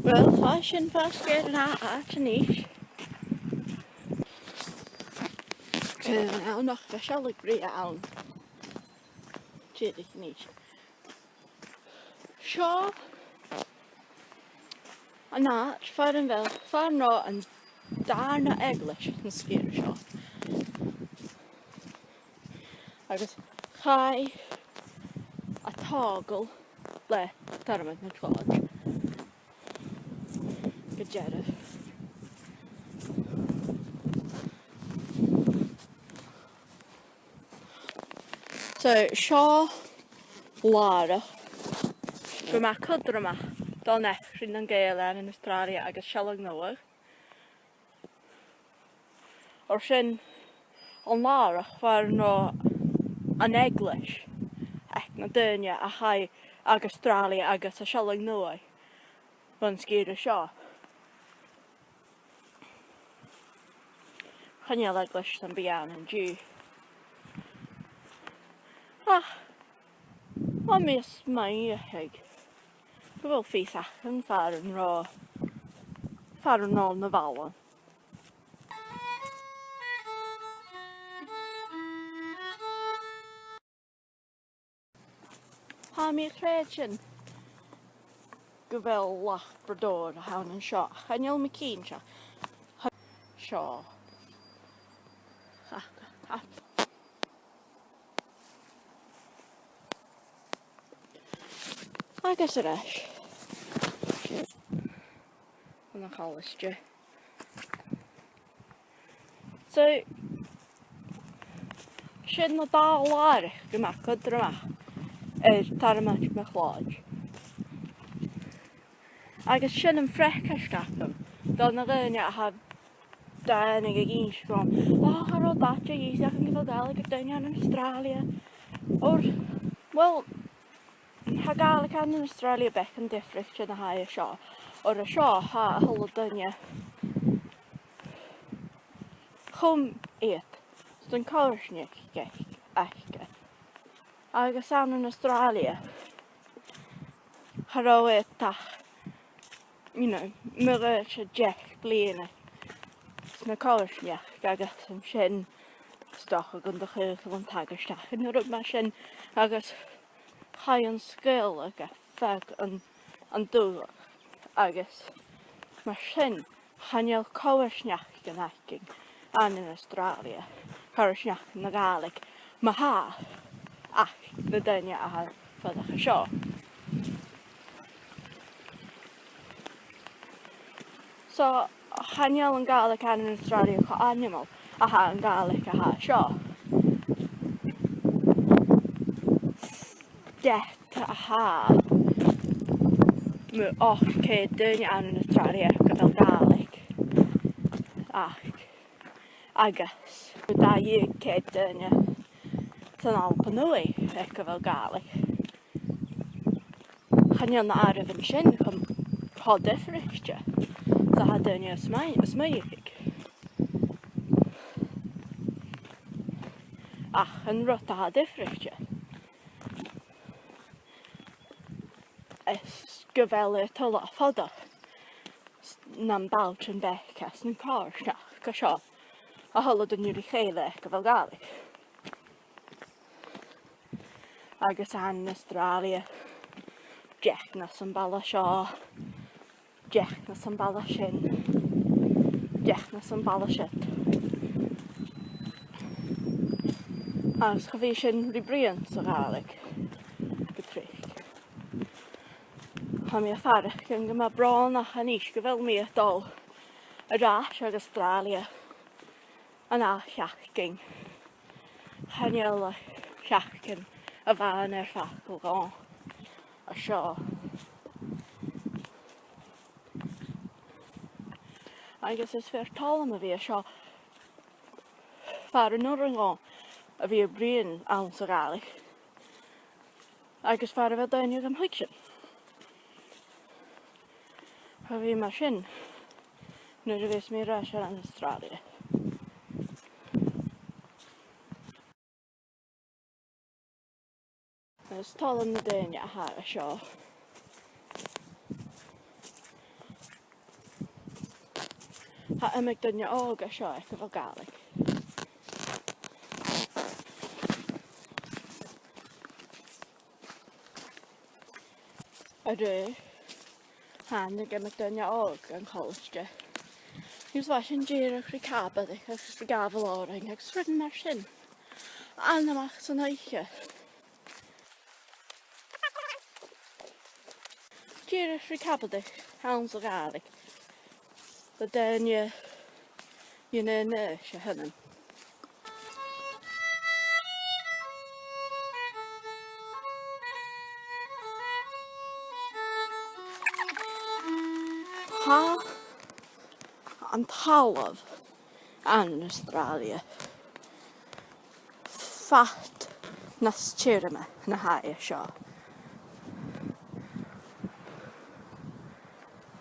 Wel, feuchainn fasged na àiteachan. Now nog specialig brie aan. Tjedig niet. Sio. En na, ffordd fel, ffordd no yn darn o eaglais yn sgir sio. Agus chai a togl le Tormod Mac Leòid. Gyda'r. So, sio làrach. Rwy'n ma cudthromach dal nech rhywun yn gael yn Astràilia agus sialag nôwag. O'r sy'n o'n làrach war no an eaglais ac na dheidhinn a chai ag Astràilia agus a sialag nôwag. Fan sgir y sio. Chaniel eaglais yn bian yn dŵ. O mis smaoineachadh. Wel feuchainn far yn ôl na bheil. Ha mi chàirdean go bhfuil lach brodóir a hawn yn sio. Chaniel mi cín sio. Sio. Agus yr eich. Yn y colistio. So, sy'n na dal làrach gyda cudthromach Tormod Mac Leòid. Agus sy'n yn ffrec ysgafn. Dal na dheidhinn a ha danig ag un sgron. Ar ôl datio eisiach yn gyfaldalig ag dheidhinn yn Astràilia. Wel, ha gael ac yn Astràilia bec yn diffrich yn y hai y sio. O'r y sio ha hyl o dheidhinn. Chwm eat. Dwi'n cawrsnig eich. Agus an yn Astràilia. Har o eat tach. Myr eich a jech blin. Na cawrsnig agus yn sy'n stoch ag yn dych yn tagastach. Yn yr yma sy'n agus chai yn sgil ag a ffeg yn dŵr agus mae sy'n chaniel cawrsnig yn egin an yn Astràilia. Cawrsnig na gaelig. Mae ha ac na dheidhinn a ffodach y sio. So, chaniel yn gaelig an yn Astràilia co animal a ha yn gaelig a ha sio. Det a ha my och cudthromach an yn Astràilia gyda'r gaelig ac agus da i cudthromach tan alpanwy ac gyda'r gaelig. Chaniel na araf yn sy'n ho diffrich da ha dheidhinn smaoineachadh. Ach yn rwt a ha diffrich gyfel y tylo ffodach na'n bawt yn becas yn cawrsnig a sio a hylod yn yw'r eile gyfel gaelig. Agus an Astràilia jech na sy'n bala sio, jech na sy'n bala sy'n, jech na sy'n bala sy'n. Agus chyfi sy'n rhywbryd sy'n gaelig gytrich. Ha mi a ffarach yn gyma bron a chanis gyfel mi dol y ras ag Astràilia yn a chiachgyn. Chaniel a chiachgyn a fan ffacl gon a sio. Agus ys fyr tol am a fi a sio far yn o'r gon a fi a bruidhinn awn sy'n gaelig. Agus far a fel dheidhinn am feuchainn. Ha fi ma sy'n nid ywys mi ras ar an Astràilia. Ys tol yn y dheidhinn a ha a sio. Ha ymig dynia og a sio eich efo gaelig. Ydw, han ag ymig dynia og yn college. Yw's fashion dìreach rhi cabad eich ag rhi gafel o'r ein ag srydyn mar sy'n. Anamach sy'n eiche. Dìreach rhi cabad eich hawns o gaelig. The dynia y'n yn eisiau hynny. Ha an talaf an Astràilia. Fat nas tîrma na hae sio.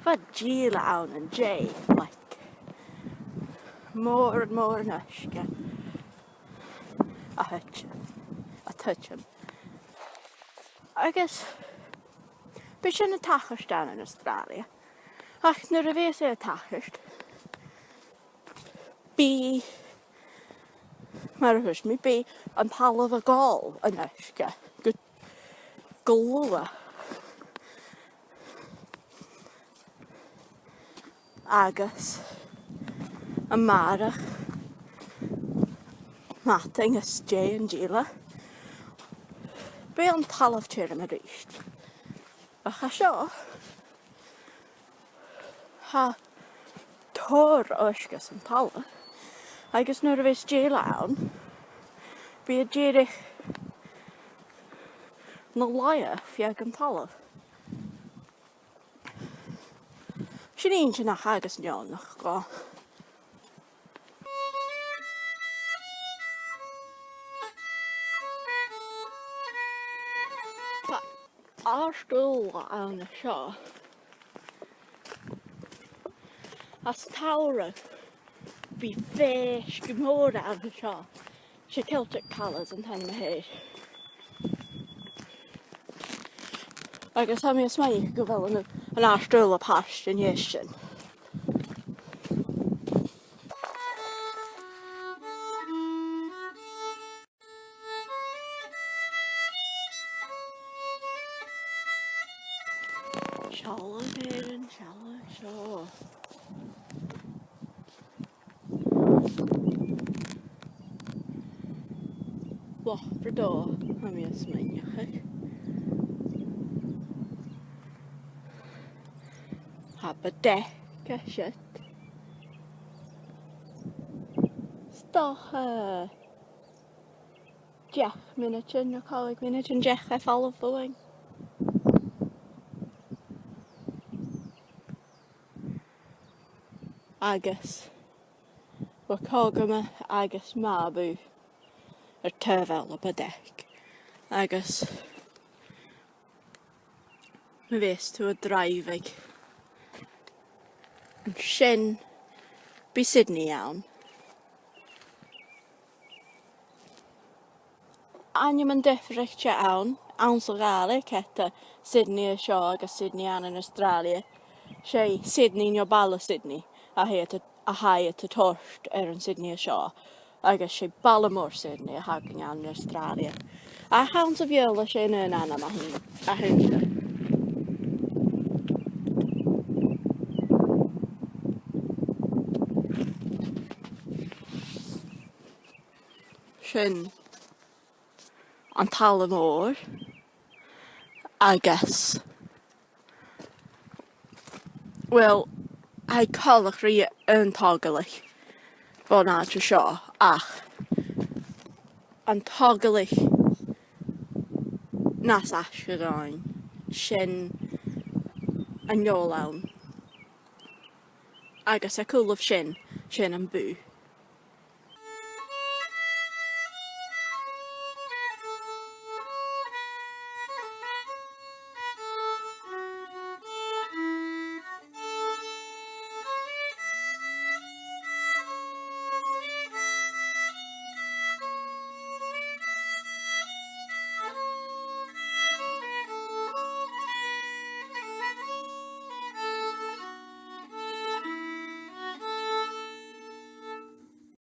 Fa gila awn yn jay, like more and more nashka. A touch him. I guess beth sy'n y tachas dan yn Astràilia. Ach, nyr y fes e tachas. Bi mae'r hwys mi bi yn palaf y gol yn ysga. Glwa. Agus y marach mating ysgau yn gila. Be yn talaf tyr yma rysg. Ach a sio ha tor o ysgas yn talaf. Agus nhw'r fes gê lawn, bu y dìreach na laia fiag yn talaf. Sy'n un sy'n ach agus nion ach go. Ar stŵl awn y sio. As tawra. Be fish, gymor ar y sio. She Celtic colours yn tan my Agus am i ysmai gyfel yn arstwyl o pasht yn iesyn. Siala meron, siala sio. Loch bhideo am i smaoineachadh. Ha bhideo siat. Dòcha. Diach minute yn y coleg minute yn diach eff all of the wing. Agus. Wa cog yma agus mabw. Yr tyfel o bydec. Agus mi fes to y draifig. Yn sy'n bu Sydney iawn. Aniam yn diffrach ti awn. Awn sy'n gaelig eta Sydney y sio agus Sydney an yn Astràilia. Sei Sydney nio bala Sydney. A hai at y torst yn Sydney y sio. Agus sé ballamór Sydney a hagan an Astràilia. A hawn sa bheil a sé yn anam a hyn. Sy'n an talamór agus. Wel, hai colach ri yn togalich. Fo na to sio, ach, an togalich nas asgarain, sy'n an iolawn. Agus a cwlwf sy'n an bw.